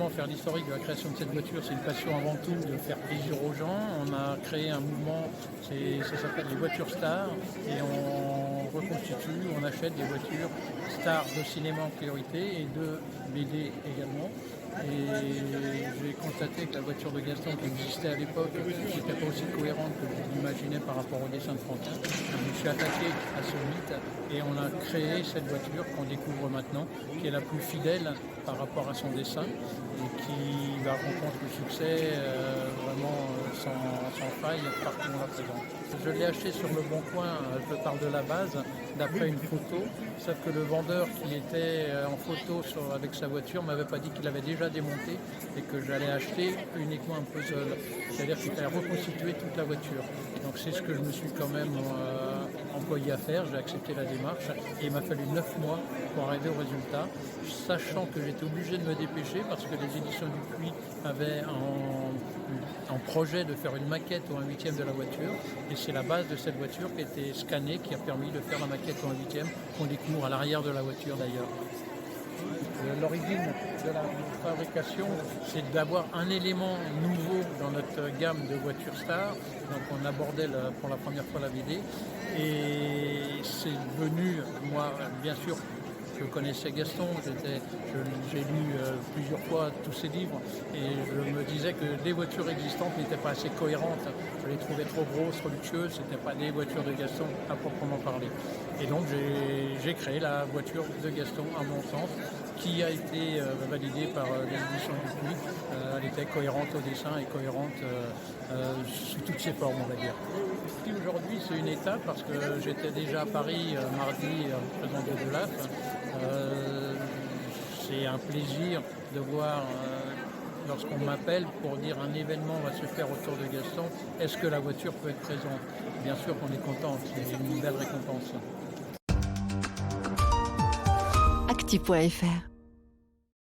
effectivement, faire l'historique de la création de cette voiture, c'est une passion avant tout de faire plaisir aux gens. On a créé un mouvement, ça s'appelle les voitures stars, et on reconstitue, on achète des voitures stars de cinéma en priorité et de BD également. Et j'ai constaté que la voiture de Gaston qui existait à l'époque n'était pas aussi cohérente que je l'imaginais par rapport au dessin de Franquin. Je me suis attaqué à ce mythe et on a créé cette voiture qu'on découvre maintenant, qui est la plus fidèle par rapport à son dessin et qui va rencontrer le succès vraiment sans faille partout où on la présente. Je l'ai acheté sur le Bon Coin, je parle de la base, d'après une photo, sauf que le vendeur qui était en photo avec sa voiture m'avait pas dit qu'il avait déjà démonté et que j'allais acheter uniquement un puzzle, c'est-à-dire qu'il fallait reconstituer toute la voiture. Donc c'est ce que je me suis quand même employé à faire, j'ai accepté la démarche et il m'a fallu 9 mois pour arriver au résultat, sachant que j'étais obligé de me dépêcher parce que les éditions Dupuis avaient en projet de faire une maquette au 1/8 de la voiture et c'est la base de cette voiture qui a été scannée qui a permis de faire la maquette au 1/8 qu'on découvre à l'arrière de la voiture d'ailleurs. L'origine de la fabrication, c'est d'avoir un élément nouveau dans notre gamme de voitures stars. Donc on abordait pour la première fois la BD et c'est venu, moi bien sûr, je connaissais Gaston, j'ai lu plusieurs fois tous ses livres et je me disais que les voitures existantes n'étaient pas assez cohérentes. Je les trouvais trop grosses, trop luxueuses, ce n'étaient pas des voitures de Gaston à proprement parler. Et donc j'ai créé la voiture de Gaston à mon sens, qui a été validée par l'édition Dupuis. Elle était cohérente au dessin et cohérente sous toutes ses formes, on va dire. Aujourd'hui, c'est une étape parce que j'étais déjà à Paris mardi en présence de Delaf. C'est un plaisir de voir lorsqu'on m'appelle pour dire un événement va se faire autour de Gaston, est-ce que la voiture peut être présente? Bien sûr qu'on est content, c'est une belle récompense. Actu.fr